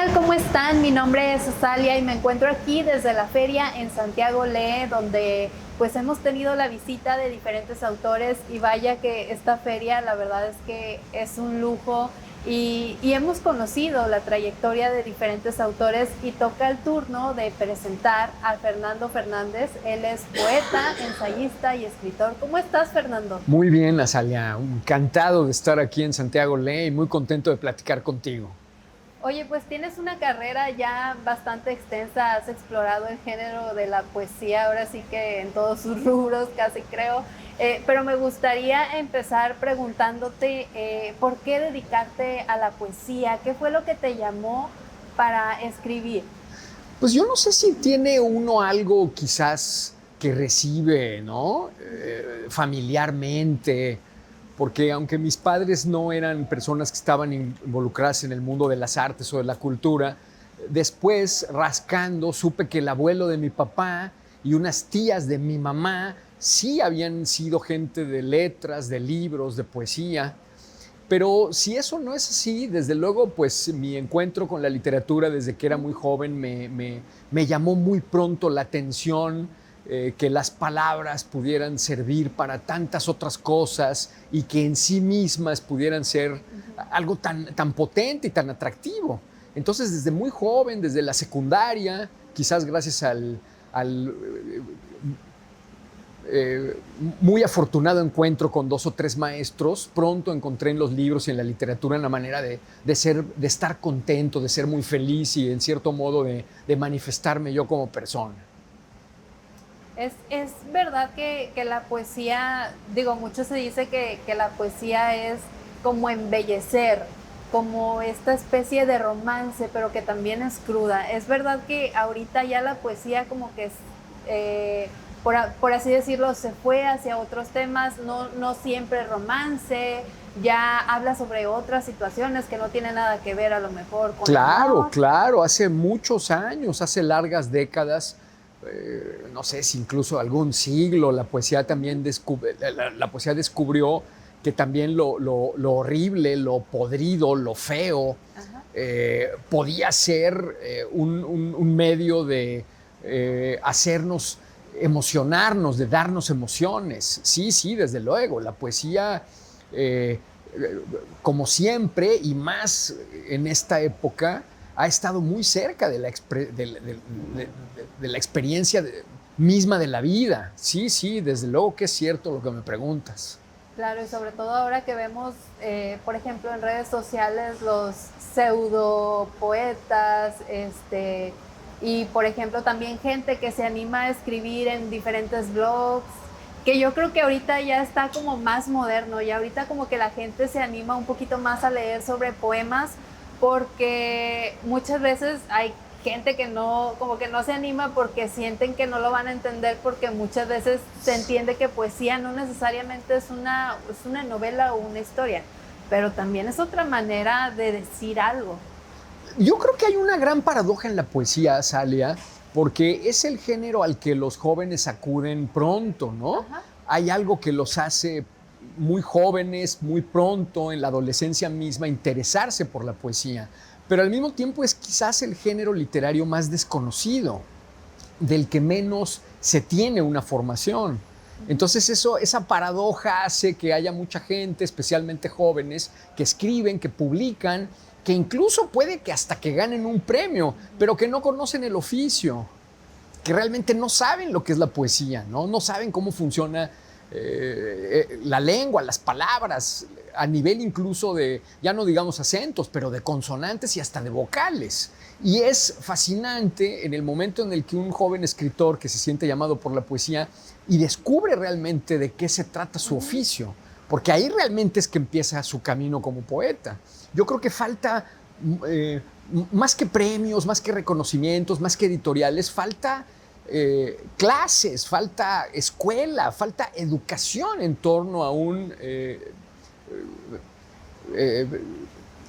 tal? ¿Cómo están? Mi nombre es Salia y me encuentro aquí desde la feria en Santiago Lee, donde pues hemos tenido la visita de diferentes autores y vaya que esta feria la verdad es que es un lujo y hemos conocido la trayectoria de diferentes autores y toca el turno de presentar a Fernando Fernández. Él es poeta, ensayista y escritor. ¿Cómo estás, Fernando? Muy bien, Azalia. Encantado de estar aquí en Santiago Lee y muy contento de platicar contigo. Oye, pues tienes una carrera ya bastante extensa, has explorado el género de la poesía, ahora sí que en todos sus rubros, casi creo. Pero me gustaría empezar preguntándote por qué dedicarte a la poesía, qué fue lo que te llamó para escribir. Pues yo no sé si tiene uno algo quizás que recibe, ¿no? Familiarmente, porque aunque mis padres no eran personas que estaban involucradas en el mundo de las artes o de la cultura, después rascando supe que el abuelo de mi papá y unas tías de mi mamá sí habían sido gente de letras, de libros, de poesía. Pero si eso no es así, desde luego, pues mi encuentro con la literatura desde que era muy joven me llamó muy pronto la atención, que las palabras pudieran servir para tantas otras cosas y que en sí mismas pudieran ser algo tan potente y tan atractivo. Entonces, desde muy joven, desde la secundaria, quizás gracias al eh, muy afortunado encuentro con 2 o 3 maestros, pronto encontré en los libros y en la literatura una manera de estar contento, de ser muy feliz y en cierto modo de manifestarme yo como persona. Es verdad que la poesía, digo, mucho se dice que la poesía es como embellecer, como esta especie de romance, pero que también es cruda. Es verdad que ahorita ya la poesía como que es, por así decirlo, se fue hacia otros temas, no siempre romance, ya habla sobre otras situaciones que no tienen nada que ver a lo mejor con Claro, amor. claro, hace muchos años, hace largas décadas, no sé si incluso algún siglo, la poesía también la poesía descubrió que también lo horrible, lo podrido, lo feo, Ajá. podía ser un medio de hacernos emocionarnos, de darnos emociones. Sí, sí, desde luego, la poesía, eh, como siempre y más en esta época, ha estado muy cerca de la experiencia misma de la vida. Sí, sí, desde luego que es cierto lo que me preguntas. Claro, y sobre todo ahora que vemos, por ejemplo, en redes sociales los pseudo poetas, y por ejemplo también gente que se anima a escribir en diferentes blogs, que yo creo que ahorita ya está como más moderno, y ahorita como que la gente se anima un poquito más a leer sobre poemas, porque muchas veces hay gente que no, como que no se anima porque sienten que no lo van a entender, porque muchas veces se entiende que poesía no necesariamente es una novela o una historia, pero también es otra manera de decir algo. Yo creo que hay una gran paradoja en la poesía, Salia, porque es el género al que los jóvenes acuden pronto, ¿no? Ajá. Hay algo que los hace muy jóvenes, muy pronto, en la adolescencia misma, interesarse por la poesía, pero al mismo tiempo es quizás el género literario más desconocido, del que menos se tiene una formación. Entonces esa paradoja hace que haya mucha gente, especialmente jóvenes, que escriben, que publican, que incluso puede que hasta que ganen un premio, pero que no conocen el oficio, que realmente no saben lo que es la poesía, no saben cómo funciona la lengua, las palabras, a nivel incluso de, ya no digamos acentos, pero de consonantes y hasta de vocales. Y es fascinante en el momento en el que un joven escritor que se siente llamado por la poesía y descubre realmente de qué se trata su oficio, porque ahí realmente es que empieza su camino como poeta. Yo creo que falta, eh, más que premios, más que reconocimientos, más que editoriales, falta clases, falta escuela, falta educación en torno a un eh,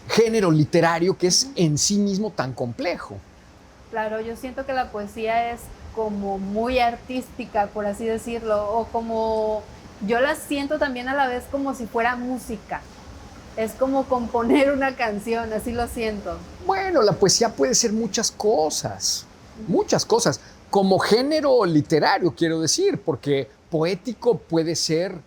género literario que es en sí mismo tan complejo. Claro, yo siento que la poesía es como muy artística, por así decirlo, o como yo la siento también a la vez como si fuera música. es como componer una canción, así lo siento. Bueno, la poesía puede ser muchas cosas, como género literario, quiero decir, porque poético puede ser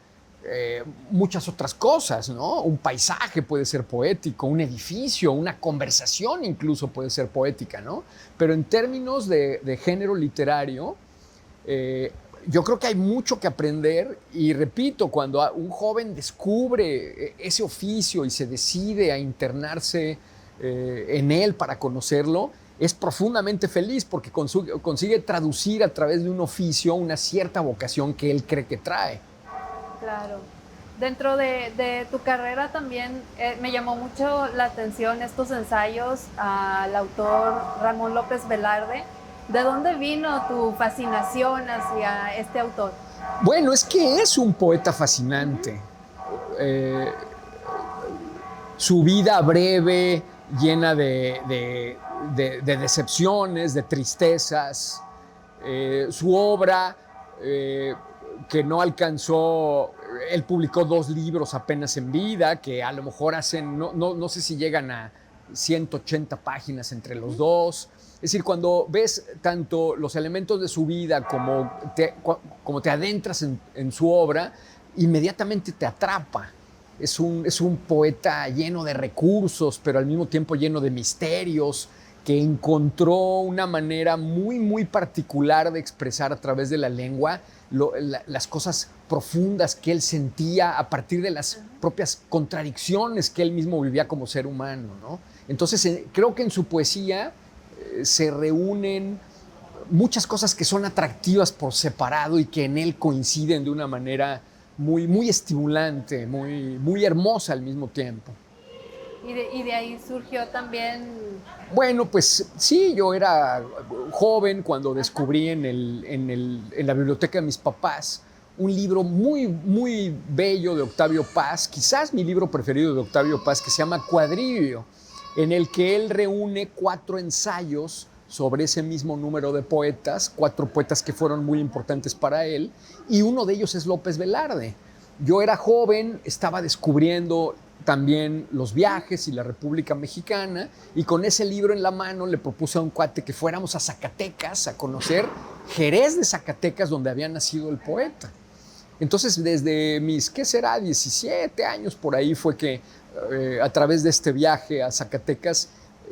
muchas otras cosas, ¿no? Un paisaje puede ser poético, un edificio, una conversación incluso puede ser poética, ¿no? Pero en términos de género literario, yo creo que hay mucho que aprender y repito, cuando un joven descubre ese oficio y se decide a internarse en él para conocerlo, es profundamente feliz porque consigue traducir a través de un oficio una cierta vocación que él cree que trae. Claro. Dentro de tu carrera también me llamó mucho la atención estos ensayos al autor Ramón López Velarde. ¿De dónde vino tu fascinación hacia este autor? Bueno, es que es un poeta fascinante. Eh, Su vida breve, llena de decepciones, de tristezas, su obra que no alcanzó, él publicó 2 libros apenas en vida, que a lo mejor hacen, no sé si llegan a 180 páginas entre los dos. Es decir, cuando ves tanto los elementos de su vida como te adentras en su obra, inmediatamente te atrapa. Es un poeta lleno de recursos, pero al mismo tiempo lleno de misterios, que encontró una manera muy, muy particular de expresar a través de la lengua las cosas profundas que él sentía a partir de las propias contradicciones que él mismo vivía como ser humano, ¿no? Entonces, creo que en su poesía se reúnen muchas cosas que son atractivas por separado y que en él coinciden de una manera muy, muy estimulante, muy, muy hermosa al mismo tiempo. Y de ahí surgió también... Bueno, pues sí, yo era joven cuando descubrí en la biblioteca de mis papás un libro muy, muy bello de Octavio Paz, quizás mi libro preferido de Octavio Paz, que se llama Cuadrillo, en el que él reúne 4 ensayos sobre ese mismo número de poetas, 4 poetas que fueron muy importantes para él, y uno de ellos es López Velarde. Yo era joven, estaba descubriendo también los viajes y la República Mexicana, y con ese libro en la mano le propuse a un cuate que fuéramos a Zacatecas a conocer Jerez de Zacatecas, donde había nacido el poeta. Entonces, desde mis, ¿qué será?, 17 años por ahí fue que a través de este viaje a Zacatecas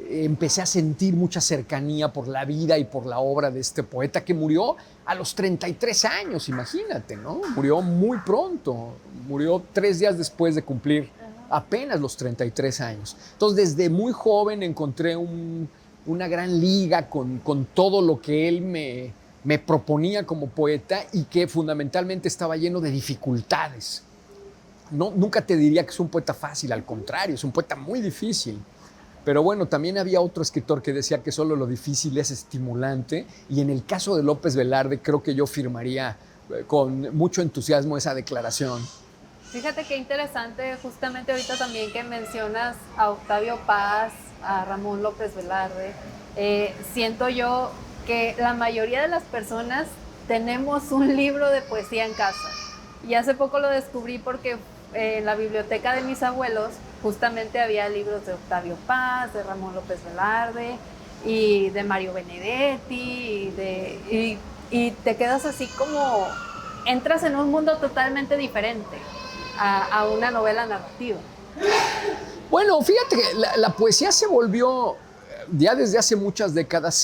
empecé a sentir mucha cercanía por la vida y por la obra de este poeta que murió a los 33 años, imagínate, ¿no? Murió muy pronto, murió 3 días después de cumplir apenas los 33 años. Entonces, desde muy joven encontré una gran liga con todo lo que él me proponía como poeta y que fundamentalmente estaba lleno de dificultades. No, nunca te diría que es un poeta fácil, al contrario, es un poeta muy difícil. Pero bueno, también había otro escritor que decía que solo lo difícil es estimulante, y en el caso de López Velarde creo que yo firmaría con mucho entusiasmo esa declaración. Fíjate qué interesante, justamente ahorita también que mencionas a Octavio Paz, a Ramón López Velarde, siento yo que la mayoría de las personas tenemos un libro de poesía en casa. Y hace poco lo descubrí porque en la biblioteca de mis abuelos justamente había libros de Octavio Paz, de Ramón López Velarde y de Mario Benedetti y te quedas así como, entras en un mundo totalmente diferente a una novela narrativa. Bueno, fíjate que la poesía se volvió, ya desde hace muchas décadas,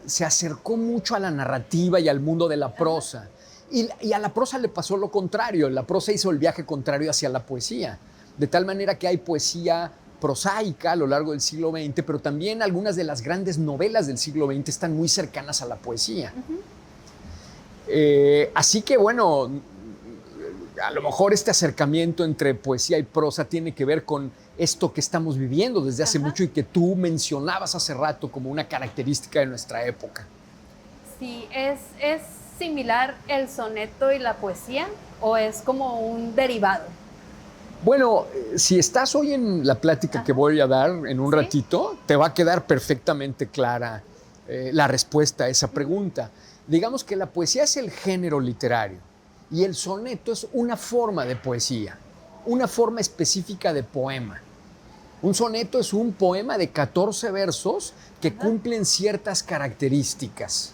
se acercó mucho a la narrativa y al mundo de la prosa. Y a la prosa le pasó lo contrario, la prosa hizo el viaje contrario hacia la poesía, de tal manera que hay poesía prosaica a lo largo del siglo XX, pero también algunas de las grandes novelas del siglo XX están muy cercanas a la poesía. Así que bueno, a lo mejor este acercamiento entre poesía y prosa tiene que ver con esto que estamos viviendo desde hace mucho y que tú mencionabas hace rato como una característica de nuestra época. Sí, ¿es similar el soneto y la poesía o es como un derivado? Bueno, si estás hoy en la plática que voy a dar en un ratito, te va a quedar perfectamente clara la respuesta a esa pregunta. Digamos que la poesía es el género literario y el soneto es una forma de poesía. una forma específica de poema. Un soneto es un poema de 14 versos que cumplen ciertas características.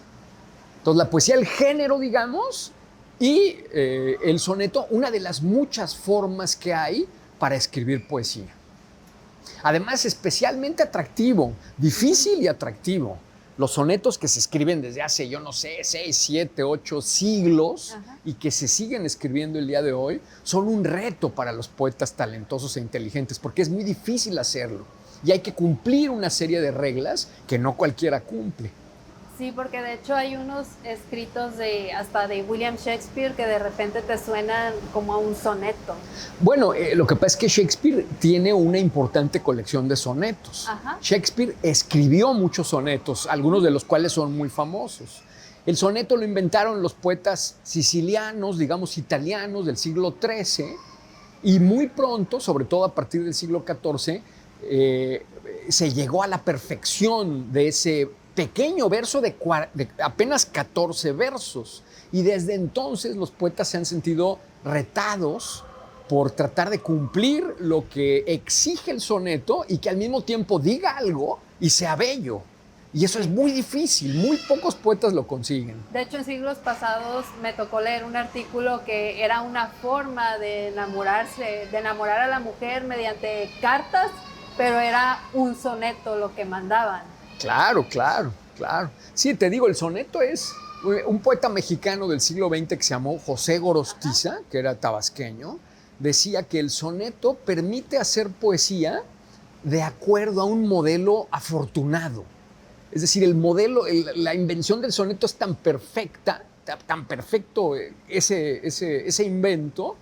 Entonces, la poesía, el género, digamos, y el soneto, una de las muchas formas que hay para escribir poesía. Además, especialmente atractivo, difícil y atractivo. Los sonetos que se escriben desde hace, yo no sé, 6, 7, 8 siglos y que se siguen escribiendo el día de hoy, son un reto para los poetas talentosos e inteligentes porque es muy difícil hacerlo y hay que cumplir una serie de reglas que no cualquiera cumple. Sí, porque de hecho hay unos escritos hasta de William Shakespeare que de repente te suenan como a un soneto. Bueno, lo que pasa es que Shakespeare tiene una importante colección de sonetos. Shakespeare escribió muchos sonetos, algunos de los cuales son muy famosos. El soneto lo inventaron los poetas sicilianos, digamos italianos del siglo XIII, y muy pronto, sobre todo a partir del siglo XIV, se llegó a la perfección de ese pequeño verso de apenas 14 versos. Y desde entonces los poetas se han sentido retados por tratar de cumplir lo que exige el soneto y que al mismo tiempo diga algo y sea bello. Y eso es muy difícil, muy pocos poetas lo consiguen. De hecho, en siglos pasados me tocó leer un artículo que era una forma de enamorarse, de enamorar a la mujer mediante cartas, pero era un soneto lo que mandaban. Claro. Sí, te digo, el soneto es un poeta mexicano del siglo XX que se llamó José Gorostiza, que era tabasqueño, decía que el soneto permite hacer poesía de acuerdo a un modelo afortunado. Es decir, el modelo, la invención del soneto es tan perfecta, tan perfecto ese invento,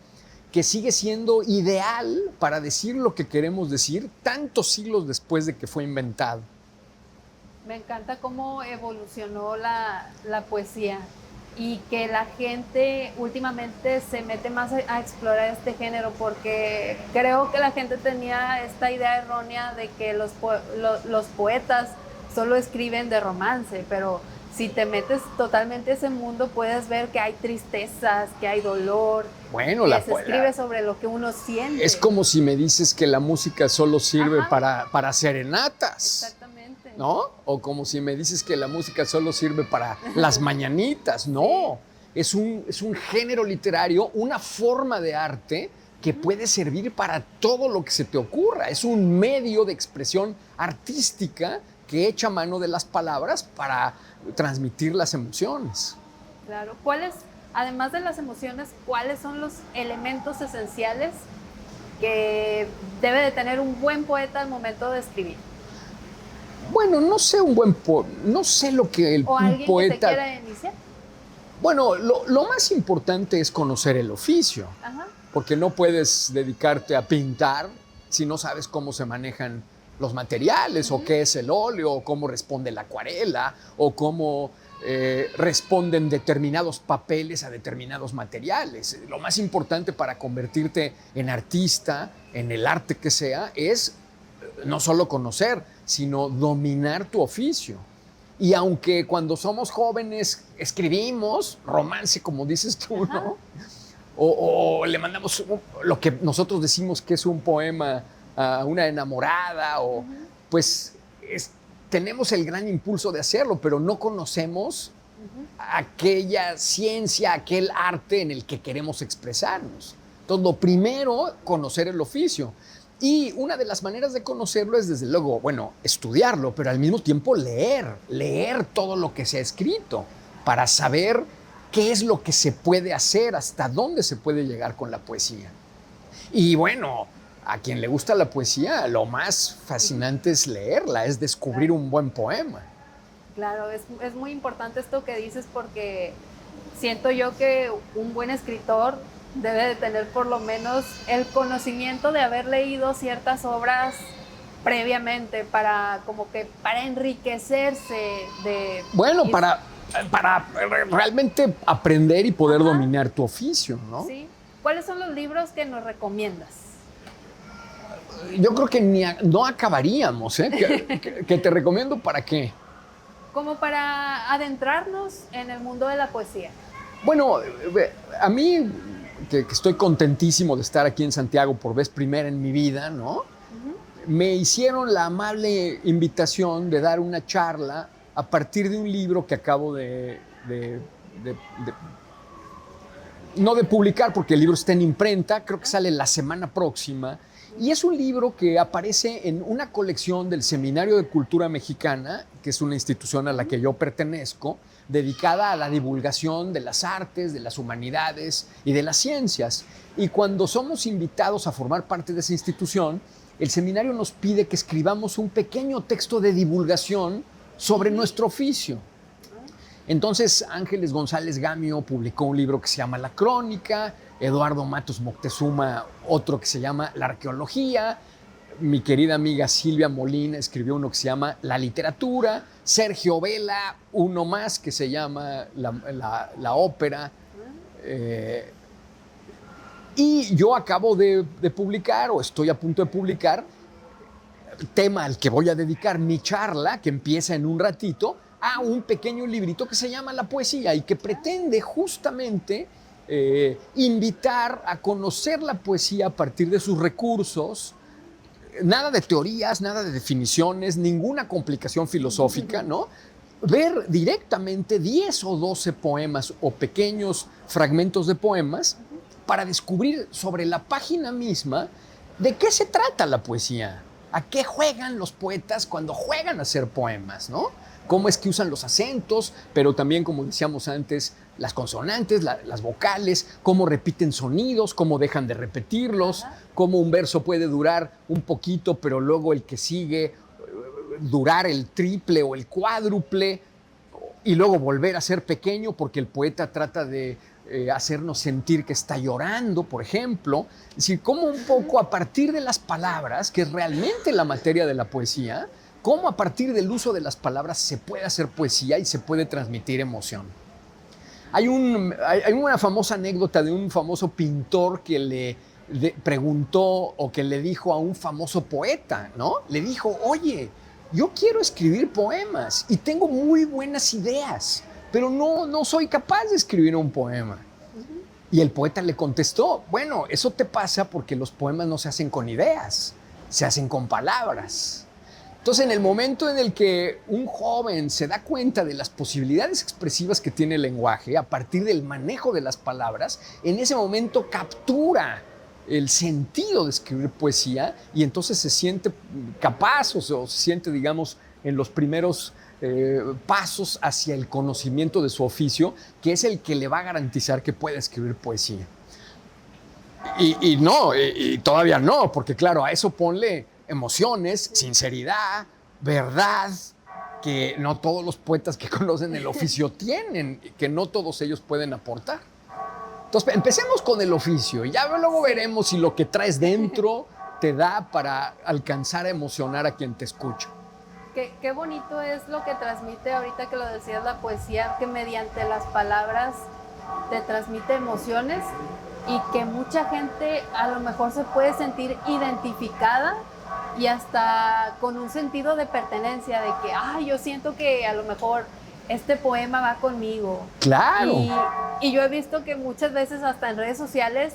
que sigue siendo ideal para decir lo que queremos decir tantos siglos después de que fue inventado. Me encanta cómo evolucionó la poesía y que la gente últimamente se mete más a explorar este género, porque creo que la gente tenía esta idea errónea de que los poetas solo escriben de romance, pero si te metes totalmente a ese mundo puedes ver que hay tristezas, que hay dolor, bueno, que se escribe sobre lo que uno siente. Es como si me dices que la música solo sirve para serenatas. Exactamente. ¿No? O como si me dices que la música solo sirve para las mañanitas. No, es un género literario, una forma de arte que puede servir para todo lo que se te ocurra. Es un medio de expresión artística que echa mano de las palabras para transmitir las emociones. Claro. Además de las emociones, cuáles son los elementos esenciales que debe de tener un buen poeta al momento de escribir? Bueno, no sé no sé lo que ¿O alguien poeta... que se quiera iniciar? Bueno, lo más importante es conocer el oficio, porque no puedes dedicarte a pintar si no sabes cómo se manejan los materiales, o qué es el óleo, o cómo responde la acuarela, o cómo responden determinados papeles a determinados materiales. Lo más importante para convertirte en artista, en el arte que sea, es no solo conocer, sino dominar tu oficio. Y aunque cuando somos jóvenes escribimos romance, como dices tú, ¿no? O le mandamos lo que nosotros decimos que es un poema a una enamorada, pues tenemos el gran impulso de hacerlo, pero no conocemos aquella ciencia, aquel arte en el que queremos expresarnos. Entonces, lo primero, conocer el oficio. Y una de las maneras de conocerlo es, desde luego, bueno, estudiarlo, pero al mismo tiempo leer todo lo que se ha escrito para saber qué es lo que se puede hacer, hasta dónde se puede llegar con la poesía. Y bueno, a quien le gusta la poesía, lo más fascinante es leerla, es descubrir un buen poema. Claro, es muy importante esto que dices, porque siento yo que un buen escritor debe de tener por lo menos el conocimiento de haber leído ciertas obras previamente para enriquecerse de... Bueno, para realmente aprender y poder dominar tu oficio, ¿no? Sí. ¿Cuáles son los libros que nos recomiendas? Yo creo que no acabaríamos, ¿eh? ¿Que te recomiendo para qué? Como para adentrarnos en el mundo de la poesía. Bueno, a mí que estoy contentísimo de estar aquí en Santiago por vez primera en mi vida, ¿no? Me hicieron la amable invitación de dar una charla a partir de un libro que acabo no de publicar, porque el libro está en imprenta, creo que sale la semana próxima, y es un libro que aparece en una colección del Seminario de Cultura Mexicana, que es una institución a la que yo pertenezco, dedicada a la divulgación de las artes, de las humanidades y de las ciencias. Y cuando somos invitados a formar parte de esa institución, el seminario nos pide que escribamos un pequeño texto de divulgación sobre nuestro oficio. Entonces, Ángeles González Gamio publicó un libro que se llama La Crónica, Eduardo Matos Moctezuma otro que se llama La Arqueología, mi querida amiga Silvia Molina escribió uno que se llama La Literatura, Sergio Vela, uno más que se llama La Ópera. Y yo acabo de publicar, o estoy a punto de publicar, tema al que voy a dedicar mi charla, que empieza en un ratito, a un pequeño librito que se llama La Poesía y que pretende justamente invitar a conocer la poesía a partir de sus recursos. Nada de teorías, nada de definiciones, ninguna complicación filosófica, ¿no? Ver directamente 10 o 12 poemas o pequeños fragmentos de poemas para descubrir sobre la página misma de qué se trata la poesía, a qué juegan los poetas cuando juegan a hacer poemas, ¿no? Cómo es que usan los acentos, pero también, como decíamos antes, las consonantes, las vocales, cómo repiten sonidos, cómo dejan de repetirlos, cómo un verso puede durar un poquito, pero luego el que sigue durar el triple o el cuádruple, y luego volver a ser pequeño porque el poeta trata de hacernos sentir que está llorando, por ejemplo. Es decir, cómo un poco a partir de las palabras, que es realmente la materia de la poesía, cómo a partir del uso de las palabras se puede hacer poesía y se puede transmitir emoción. Hay una famosa anécdota de un famoso pintor que le preguntó o que le dijo a un famoso poeta, ¿no? Le dijo, oye, yo quiero escribir poemas y tengo muy buenas ideas, pero no soy capaz de escribir un poema. Y el poeta le contestó, bueno, eso te pasa porque los poemas no se hacen con ideas, se hacen con palabras. Entonces, en el momento en el que un joven se da cuenta de las posibilidades expresivas que tiene el lenguaje a partir del manejo de las palabras, en ese momento captura el sentido de escribir poesía y entonces se siente capaz o se siente, digamos, en los primeros pasos hacia el conocimiento de su oficio, que es el que le va a garantizar que pueda escribir poesía. Y todavía no, porque claro, a eso ponle emociones, sinceridad, verdad, que no todos los poetas que conocen el oficio tienen, que no todos ellos pueden aportar. Entonces, empecemos con el oficio y ya luego veremos si lo que traes dentro te da para alcanzar a emocionar a quien te escucha. Qué bonito es lo que transmite ahorita que lo decías la poesía, que mediante las palabras te transmite emociones y que mucha gente a lo mejor se puede sentir identificada y hasta con un sentido de pertenencia, de que, yo siento que a lo mejor este poema va conmigo. Claro. Y yo he visto que muchas veces hasta en redes sociales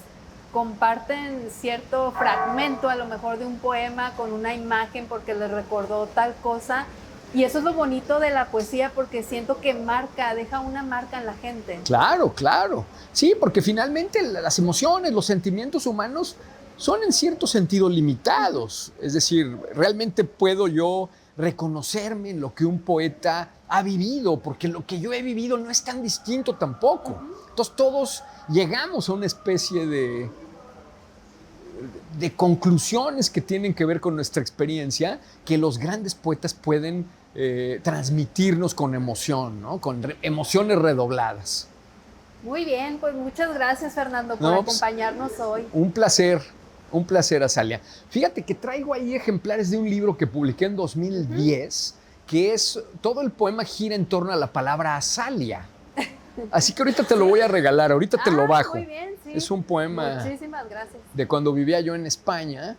comparten cierto fragmento a lo mejor de un poema con una imagen porque les recordó tal cosa. Y eso es lo bonito de la poesía, porque siento que deja una marca en la gente. Claro, claro. Sí, porque finalmente las emociones, los sentimientos humanos son en cierto sentido limitados. Es decir, realmente puedo yo reconocerme en lo que un poeta ha vivido, porque lo que yo he vivido no es tan distinto tampoco. Entonces todos llegamos a una especie de conclusiones que tienen que ver con nuestra experiencia, que los grandes poetas pueden transmitirnos con emoción, ¿no? Con emociones redobladas. Muy bien, pues muchas gracias, Fernando, por acompañarnos hoy. Un placer, Azalia. Fíjate que traigo ahí ejemplares de un libro que publiqué en 2010, que es, todo el poema gira en torno a la palabra Azalia. Así que ahorita te lo voy a regalar, ahorita te lo bajo. Muy bien, sí. Es un poema. Muchísimas gracias. De cuando vivía yo en España,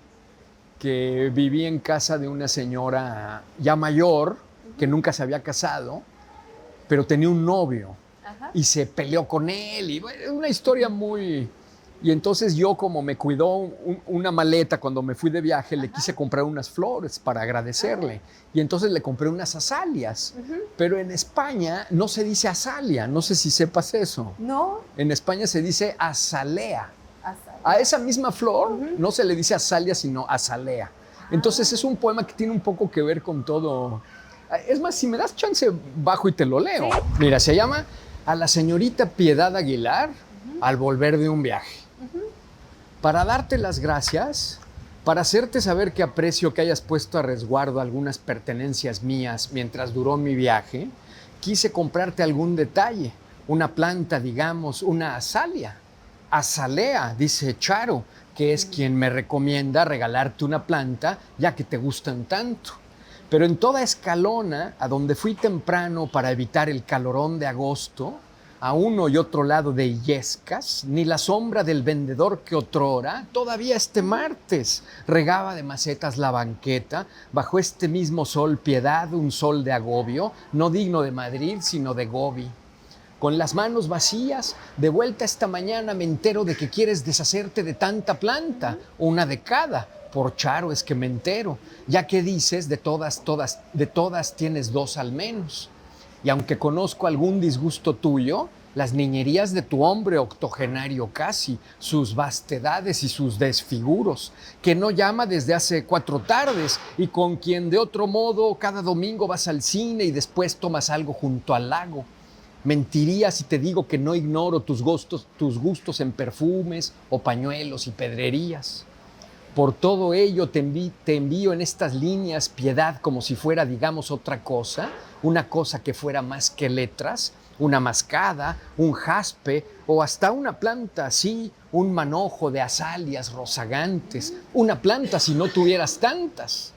que viví en casa de una señora ya mayor, que nunca se había casado, pero tenía un novio. Ajá. Y se peleó con él. Y una historia muy, Y entonces yo, como me cuidó una maleta cuando me fui de viaje, le quise comprar unas flores para agradecerle. Y entonces le compré unas azalias. Pero en España no se dice azalia, no sé si sepas eso. No. En España se dice azalea. Azalea. A esa misma flor no se le dice azalia, sino azalea. Entonces es un poema que tiene un poco que ver con todo. Es más, si me das chance, bajo y te lo leo. Sí. Mira, se llama A la señorita Piedad Aguilar al volver de un viaje. Para darte las gracias, para hacerte saber que aprecio que hayas puesto a resguardo algunas pertenencias mías mientras duró mi viaje, quise comprarte algún detalle, una planta, digamos, una azalia. Azalea, dice Charo, que es quien me recomienda regalarte una planta, ya que te gustan tanto. Pero en toda Escalona, a donde fui temprano para evitar el calorón de agosto, a uno y otro lado de Illescas, ni la sombra del vendedor que otrora, todavía este martes, regaba de macetas la banqueta, bajo este mismo sol piedad, un sol de agobio, no digno de Madrid, sino de Gobi. Con las manos vacías, de vuelta esta mañana me entero de que quieres deshacerte de tanta planta, una de cada. Por Charo es que me entero, ya que dices de todas tienes dos al menos. Y aunque conozco algún disgusto tuyo, las niñerías de tu hombre octogenario casi, sus vastedades y sus desfiguros, que no llama desde hace 4 tardes y con quien de otro modo cada domingo vas al cine y después tomas algo junto al lago. Mentiría si te digo que no ignoro tus gustos en perfumes o pañuelos y pedrerías. Por todo ello te envío en estas líneas piedad como si fuera, digamos, otra cosa, una cosa que fuera más que letras, una mascada, un jaspe o hasta una planta así, un manojo de azalias rozagantes, una planta si no tuvieras tantas.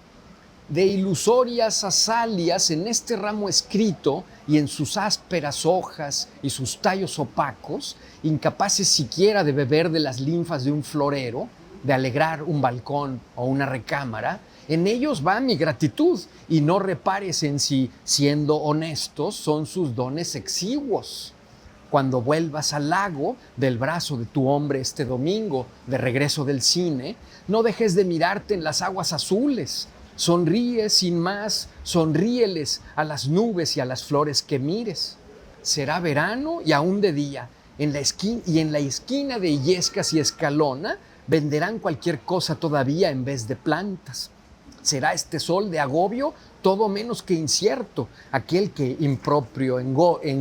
De ilusorias azalias en este ramo escrito y en sus ásperas hojas y sus tallos opacos, incapaces siquiera de beber de las linfas de un florero, de alegrar un balcón o una recámara, en ellos va mi gratitud y no repares en si, siendo honestos, son sus dones exiguos. Cuando vuelvas al lago del brazo de tu hombre este domingo, de regreso del cine, no dejes de mirarte en las aguas azules. Sonríe sin más, sonríeles a las nubes y a las flores que mires. Será verano y aún de día, en la esquina de Illescas y Escalona, venderán cualquier cosa todavía en vez de plantas. Será este sol de agobio todo menos que incierto, aquel que impropio en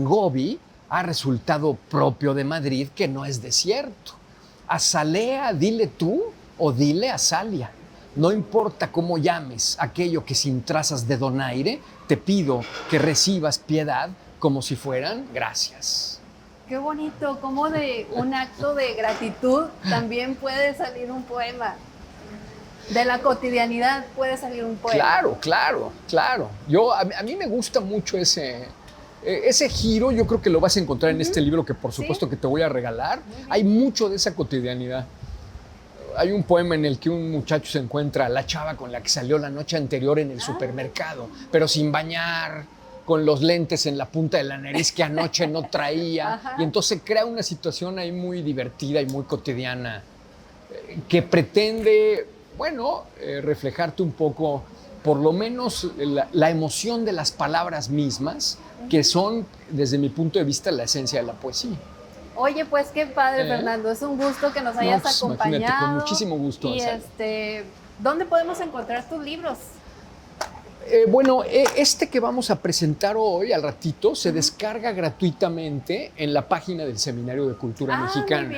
Gobi ha resultado propio de Madrid, que no es desierto. Azalea, dile tú o dile azalia. No importa cómo llames aquello que sin trazas de donaire, te pido que recibas piedad como si fueran gracias. Qué bonito, como de un acto de gratitud también puede salir un poema. De la cotidianidad puede salir un poema. Claro. A mí me gusta mucho ese giro. Yo creo que lo vas a encontrar en este libro que por supuesto que te voy a regalar. Hay mucho de esa cotidianidad. Hay un poema en el que un muchacho se encuentra a la chava con la que salió la noche anterior en el supermercado, pero sin bañar, con los lentes en la punta de la nariz que anoche no traía. Ajá. Y entonces crea una situación ahí muy divertida y muy cotidiana que pretende, reflejarte un poco, por lo menos, la emoción de las palabras mismas, que son, desde mi punto de vista, la esencia de la poesía. Oye, pues qué padre, Fernando. Es un gusto que nos hayas acompañado. Imagínate, con muchísimo gusto. Y ¿dónde podemos encontrar tus libros? Este que vamos a presentar hoy, al ratito, se descarga gratuitamente en la página del Seminario de Cultura Mexicana.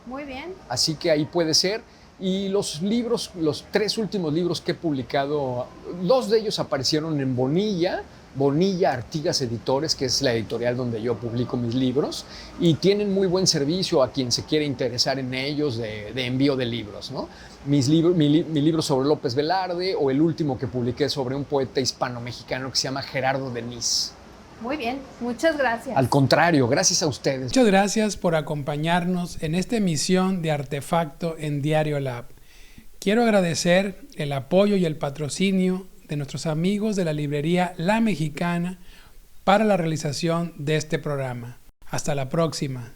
Muy bien. Así que ahí puede ser. Y los libros, los 3 últimos libros que he publicado, 2 de ellos aparecieron en Bonilla Artigas Editores, que es la editorial donde yo publico mis libros, y tienen muy buen servicio a quien se quiere interesar en ellos de envío de libros, ¿no? Mi libro sobre López Velarde, o el último que publiqué sobre un poeta hispano-mexicano que se llama Gerardo Denis. Muy bien, muchas gracias. Al contrario, gracias a ustedes. Muchas gracias por acompañarnos en esta emisión de Artefacto en Diario Lab. Quiero agradecer el apoyo y el patrocinio de nuestros amigos de la librería La Mexicana para la realización de este programa. Hasta la próxima.